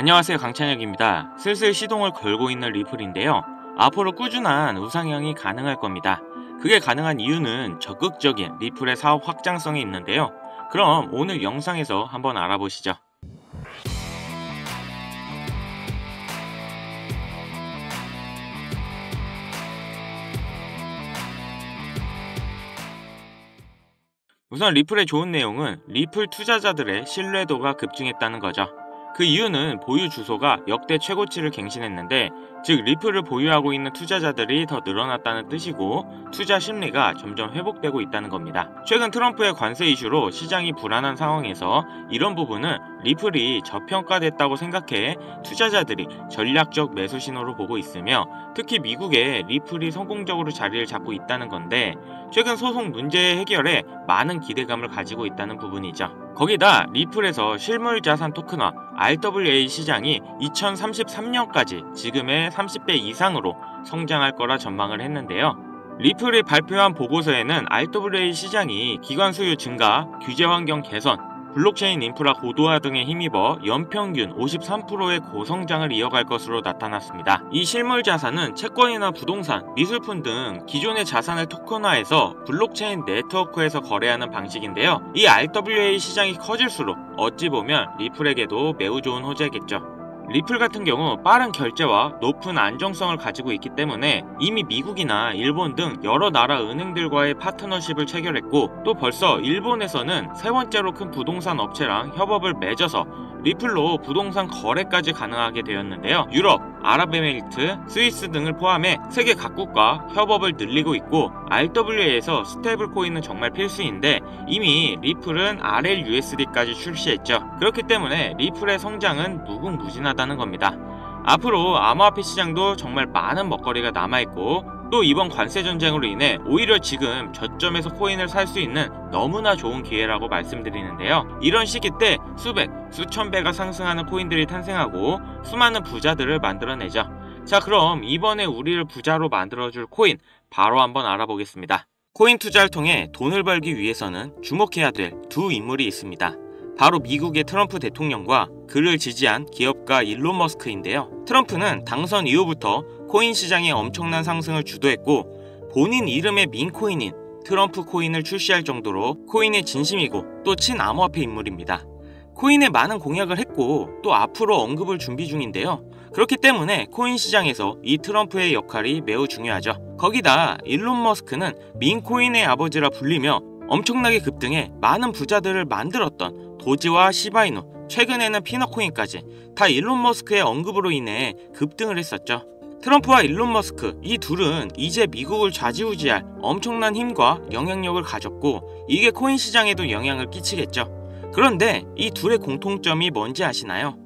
안녕하세요, 강찬혁입니다. 슬슬 시동을 걸고 있는 리플인데요. 앞으로 꾸준한 우상향이 가능할 겁니다. 그게 가능한 이유는 적극적인 리플의 사업 확장성이 있는데요. 그럼 오늘 영상에서 한번 알아보시죠. 우선 리플의 좋은 내용은 리플 투자자들의 신뢰도가 급증했다는 거죠. 그 이유는 보유 주소가 역대 최고치를 갱신했는데, 즉 리플을 보유하고 있는 투자자들이 더 늘어났다는 뜻이고, 투자 심리가 점점 회복되고 있다는 겁니다. 최근 트럼프의 관세 이슈로 시장이 불안한 상황에서 이런 부분은 리플이 저평가됐다고 생각해 투자자들이 전략적 매수 신호로 보고 있으며, 특히 미국의 리플이 성공적으로 자리를 잡고 있다는 건데, 최근 소송 문제 해결에 많은 기대감을 가지고 있다는 부분이죠. 거기다 리플에서 실물자산 토큰화 RWA 시장이 2033년까지 지금의 30배 이상으로 성장할 거라 전망을 했는데요. 리플이 발표한 보고서에는 RWA 시장이 기관 수요 증가, 규제 환경 개선, 블록체인 인프라 고도화 등에 힘입어 연평균 53%의 고성장을 이어갈 것으로 나타났습니다. 이 실물 자산은 채권이나 부동산, 미술품 등 기존의 자산을 토큰화해서 블록체인 네트워크에서 거래하는 방식인데요. 이 RWA 시장이 커질수록 어찌 보면 리플에게도 매우 좋은 호재겠죠. 리플 같은 경우 빠른 결제와 높은 안정성을 가지고 있기 때문에 이미 미국이나 일본 등 여러 나라 은행들과의 파트너십을 체결했고, 또 벌써 일본에서는 세 번째로 큰 부동산 업체랑 협업을 맺어서 리플로 부동산 거래까지 가능하게 되었는데요. 유럽, 아랍에미리트, 스위스 등을 포함해 세계 각국과 협업을 늘리고 있고, RWA에서 스테이블 코인은 정말 필수인데 이미 리플은 RLUSD까지 출시했죠. 그렇기 때문에 리플의 성장은 무궁무진하다는 겁니다. 앞으로 암호화폐 시장도 정말 많은 먹거리가 남아있고, 또 이번 관세 전쟁으로 인해 오히려 지금 저점에서 코인을 살 수 있는 너무나 좋은 기회라고 말씀드리는데요. 이런 시기 때 수백, 수천 배가 상승하는 코인들이 탄생하고 수많은 부자들을 만들어내죠. 자, 그럼 이번에 우리를 부자로 만들어줄 코인 바로 한번 알아보겠습니다. 코인 투자를 통해 돈을 벌기 위해서는 주목해야 될 두 인물이 있습니다. 바로 미국의 트럼프 대통령과 그를 지지한 기업가 일론 머스크인데요. 트럼프는 당선 이후부터 코인 시장의 엄청난 상승을 주도했고, 본인 이름의 밈코인인 트럼프 코인을 출시할 정도로 코인의 진심이고 또 친암호화폐 인물입니다. 코인에 많은 공약을 했고 또 앞으로 언급을 준비 중인데요. 그렇기 때문에 코인 시장에서 이 트럼프의 역할이 매우 중요하죠. 거기다 일론 머스크는 밈코인의 아버지라 불리며 엄청나게 급등해 많은 부자들을 만들었던 도지와 시바이누, 최근에는 피너코인까지 다 일론 머스크의 언급으로 인해 급등을 했었죠. 트럼프와 일론 머스크, 이 둘은 이제 미국을 좌지우지할 엄청난 힘과 영향력을 가졌고, 이게 코인 시장에도 영향을 끼치겠죠. 그런데 이 둘의 공통점이 뭔지 아시나요?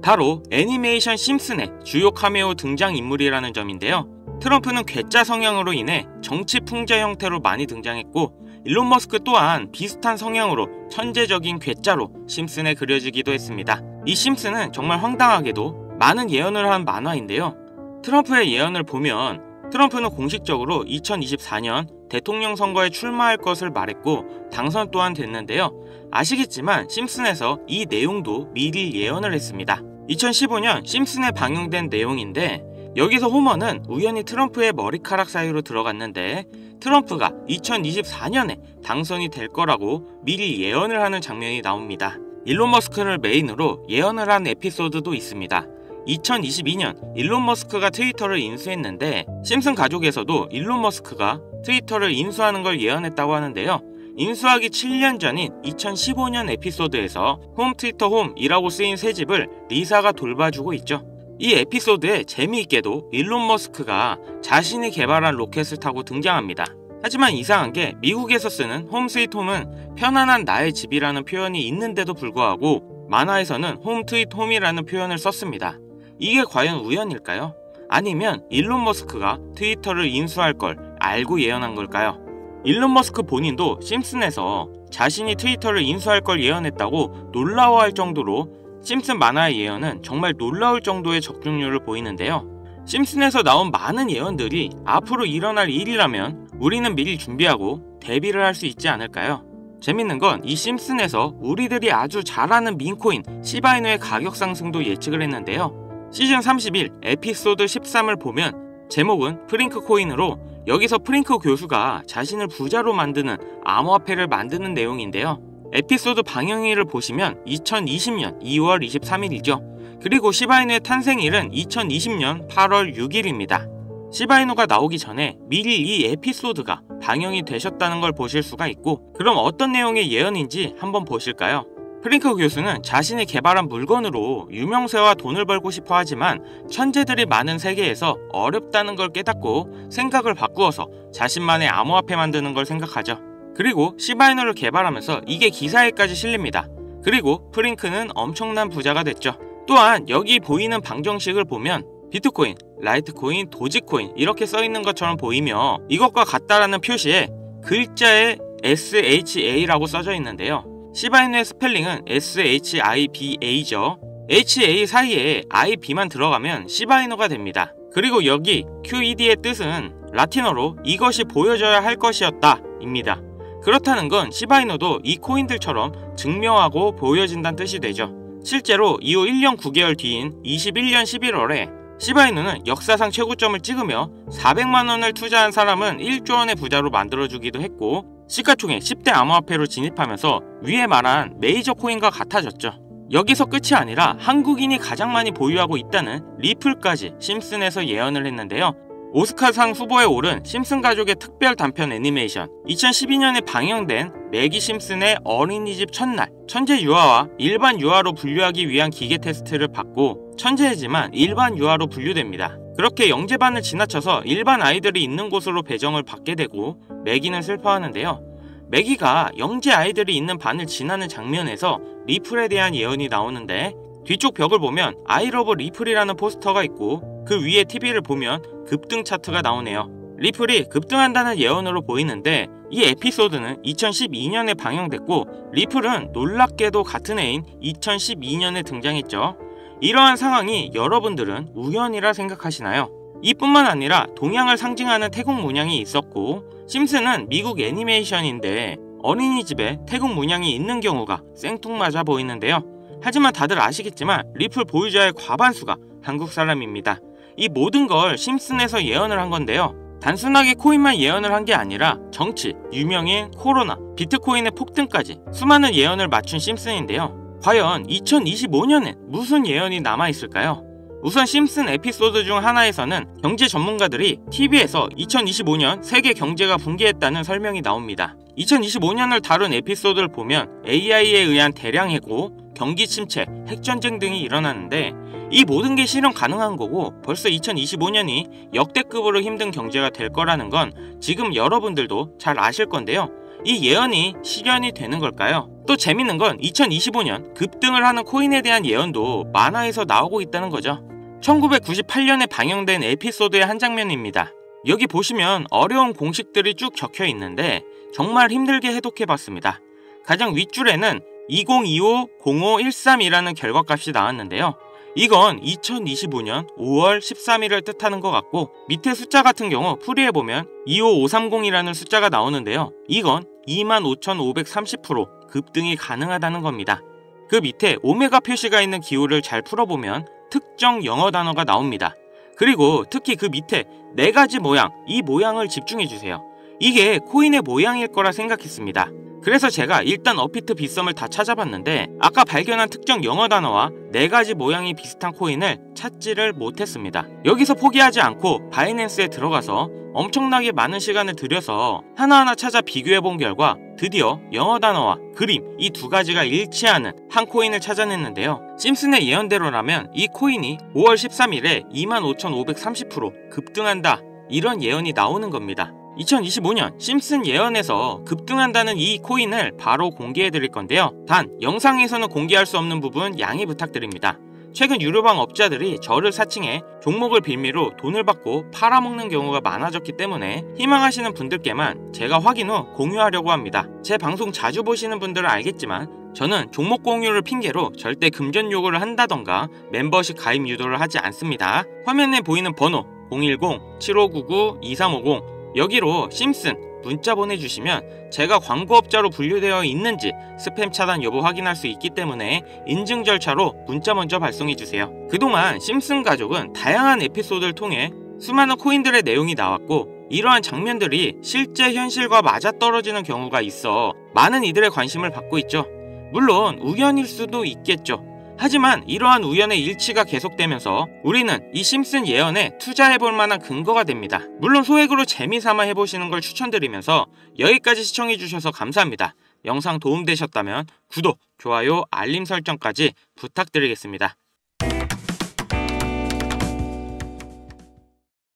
바로 애니메이션 심슨의 주요 카메오 등장인물이라는 점인데요. 트럼프는 괴짜 성향으로 인해 정치 풍자 형태로 많이 등장했고, 일론 머스크 또한 비슷한 성향으로 천재적인 괴짜로 심슨에 그려지기도 했습니다. 이 심슨은 정말 황당하게도 많은 예언을 한 만화인데요. 트럼프의 예언을 보면 트럼프는 공식적으로 2024년 대통령 선거에 출마할 것을 말했고 당선 또한 됐는데요. 아시겠지만 심슨에서 이 내용도 미리 예언을 했습니다. 2015년 심슨에 방영된 내용인데, 여기서 호머는 우연히 트럼프의 머리카락 사이로 들어갔는데 트럼프가 2024년에 당선이 될 거라고 미리 예언을 하는 장면이 나옵니다. 일론 머스크를 메인으로 예언을 한 에피소드도 있습니다. 2022년 일론 머스크가 트위터를 인수했는데, 심슨 가족에서도 일론 머스크가 트위터를 인수하는 걸 예언했다고 하는데요. 인수하기 7년 전인 2015년 에피소드에서 홈 트위터 홈이라고 쓰인 새 집을 리사가 돌봐주고 있죠. 이 에피소드에 재미있게도 일론 머스크가 자신이 개발한 로켓을 타고 등장합니다. 하지만 이상한 게 미국에서 쓰는 홈 스위트 홈은 편안한 나의 집이라는 표현이 있는데도 불구하고 만화에서는 홈 트윗 홈이라는 표현을 썼습니다. 이게 과연 우연일까요? 아니면 일론 머스크가 트위터를 인수할 걸 알고 예언한 걸까요? 일론 머스크 본인도 심슨에서 자신이 트위터를 인수할 걸 예언했다고 놀라워할 정도로 심슨 만화의 예언은 정말 놀라울 정도의 적중률을 보이는데요. 심슨에서 나온 많은 예언들이 앞으로 일어날 일이라면 우리는 미리 준비하고 대비를 할 수 있지 않을까요? 재밌는 건 이 심슨에서 우리들이 아주 잘 아는 밈코인 시바이누의 가격 상승도 예측을 했는데요. 시즌 31 에피소드 13을 보면 제목은 프링크 코인으로 여기서 프링크 교수가 자신을 부자로 만드는 암호화폐를 만드는 내용인데요. 에피소드 방영일을 보시면 2020년 2월 23일이죠. 그리고 시바이누의 탄생일은 2020년 8월 6일입니다. 시바이누가 나오기 전에 미리 이 에피소드가 방영이 되셨다는 걸 보실 수가 있고, 그럼 어떤 내용의 예언인지 한번 보실까요? 프링크 교수는 자신이 개발한 물건으로 유명세와 돈을 벌고 싶어 하지만 천재들이 많은 세계에서 어렵다는 걸 깨닫고 생각을 바꾸어서 자신만의 암호화폐 만드는 걸 생각하죠. 그리고 시바이누를 개발하면서 이게 기사에까지 실립니다. 그리고 프링크는 엄청난 부자가 됐죠. 또한 여기 보이는 방정식을 보면 비트코인, 라이트코인, 도지코인 이렇게 써있는 것처럼 보이며 이것과 같다라는 표시에 글자에 SHA라고 써져 있는데요. 시바이누의 스펠링은 SHIBA죠. HA 사이에 IB만 들어가면 시바이누가 됩니다. 그리고 여기 QED의 뜻은 라틴어로 이것이 보여져야 할 것이었다 입니다. 그렇다는 건 시바이누도 이 코인들처럼 증명하고 보여진다는 뜻이 되죠. 실제로 이후 1년 9개월 뒤인 21년 11월에 시바이누는 역사상 최고점을 찍으며 400만원을 투자한 사람은 1조원의 부자로 만들어주기도 했고, 시가총액 10대 암호화폐로 진입하면서 위에 말한 메이저 코인과 같아졌죠. 여기서 끝이 아니라 한국인이 가장 많이 보유하고 있다는 리플까지 심슨에서 예언을 했는데요. 오스카상 후보에 오른 심슨 가족의 특별 단편 애니메이션, 2012년에 방영된 매기 심슨의 어린이집 첫날, 천재 유아와 일반 유아로 분류하기 위한 기계 테스트를 받고 천재이지만 일반 유아로 분류됩니다. 그렇게 영재반을 지나쳐서 일반 아이들이 있는 곳으로 배정을 받게 되고 매기는 슬퍼하는데요. 매기가 영재 아이들이 있는 반을 지나는 장면에서 리플에 대한 예언이 나오는데, 뒤쪽 벽을 보면 I love 리플이라는 포스터가 있고 그 위에 TV를 보면 급등 차트가 나오네요. 리플이 급등한다는 예언으로 보이는데, 이 에피소드는 2012년에 방영됐고 리플은 놀랍게도 같은 해인 2012년에 등장했죠. 이러한 상황이 여러분들은 우연이라 생각하시나요? 이뿐만 아니라 동양을 상징하는 태국 문양이 있었고, 심슨은 미국 애니메이션인데 어린이집에 태국 문양이 있는 경우가 생뚱맞아 보이는데요. 하지만 다들 아시겠지만 리플 보유자의 과반수가 한국 사람입니다. 이 모든 걸 심슨에서 예언을 한 건데요. 단순하게 코인만 예언을 한 게 아니라 정치, 유명인, 코로나, 비트코인의 폭등까지 수많은 예언을 맞춘 심슨인데요. 과연 2025년엔 무슨 예언이 남아있을까요? 우선 심슨 에피소드 중 하나에서는 경제 전문가들이 TV에서 2025년 세계 경제가 붕괴했다는 설명이 나옵니다. 2025년을 다룬 에피소드를 보면 AI에 의한 대량 해고, 경기 침체, 핵전쟁 등이 일어나는데 이 모든 게 실현 가능한 거고 벌써 2025년이 역대급으로 힘든 경제가 될 거라는 건 지금 여러분들도 잘 아실 건데요. 이 예언이 실현이 되는 걸까요? 또 재밌는 건 2025년 급등을 하는 코인에 대한 예언도 만화에서 나오고 있다는 거죠. 1998년에 방영된 에피소드의 한 장면입니다. 여기 보시면 어려운 공식들이 쭉 적혀 있는데 정말 힘들게 해독해봤습니다. 가장 윗줄에는 2025-0513이라는 결과값이 나왔는데요. 이건 2025년 5월 13일을 뜻하는 것 같고, 밑에 숫자 같은 경우 풀이해보면 25530이라는 숫자가 나오는데요. 이건 25,530% 급등이 가능하다는 겁니다. 그 밑에 오메가 표시가 있는 기호를 잘 풀어보면 특정 영어 단어가 나옵니다. 그리고 특히 그 밑에 4가지 모양, 이 모양을 집중해주세요. 이게 코인의 모양일 거라 생각했습니다. 그래서 제가 일단 업비트 빗썸을 다 찾아봤는데 아까 발견한 특정 영어 단어와 4가지 모양이 비슷한 코인을 찾지를 못했습니다. 여기서 포기하지 않고 바이낸스에 들어가서 엄청나게 많은 시간을 들여서 하나하나 찾아 비교해본 결과 드디어 영어 단어와 그림 이 2가지가 일치하는 한 코인을 찾아냈는데요. 심슨의 예언대로라면 이 코인이 5월 13일에 25,530% 급등한다, 이런 예언이 나오는 겁니다. 2025년 심슨 예언에서 급등한다는 이 코인을 바로 공개해드릴 건데요. 단 영상에서는 공개할 수 없는 부분 양해 부탁드립니다. 최근 유료방 업자들이 저를 사칭해 종목을 빌미로 돈을 받고 팔아먹는 경우가 많아졌기 때문에 희망하시는 분들께만 제가 확인 후 공유하려고 합니다. 제 방송 자주 보시는 분들은 알겠지만 저는 종목 공유를 핑계로 절대 금전 요구를 한다던가 멤버십 가입 유도를 하지 않습니다. 화면에 보이는 번호 010-7599-2350 여기로 심슨, 문자 보내주시면 제가 광고업자로 분류되어 있는지 스팸 차단 여부 확인할 수 있기 때문에 인증 절차로 문자 먼저 발송해주세요. 그동안 심슨 가족은 다양한 에피소드를 통해 수많은 코인들의 내용이 나왔고 이러한 장면들이 실제 현실과 맞아떨어지는 경우가 있어 많은 이들의 관심을 받고 있죠. 물론 우연일 수도 있겠죠. 하지만 이러한 우연의 일치가 계속되면서 우리는 이 심슨 예언에 투자해볼 만한 근거가 됩니다. 물론 소액으로 재미삼아 해보시는 걸 추천드리면서 여기까지 시청해주셔서 감사합니다. 영상 도움되셨다면 구독, 좋아요, 알림 설정까지 부탁드리겠습니다.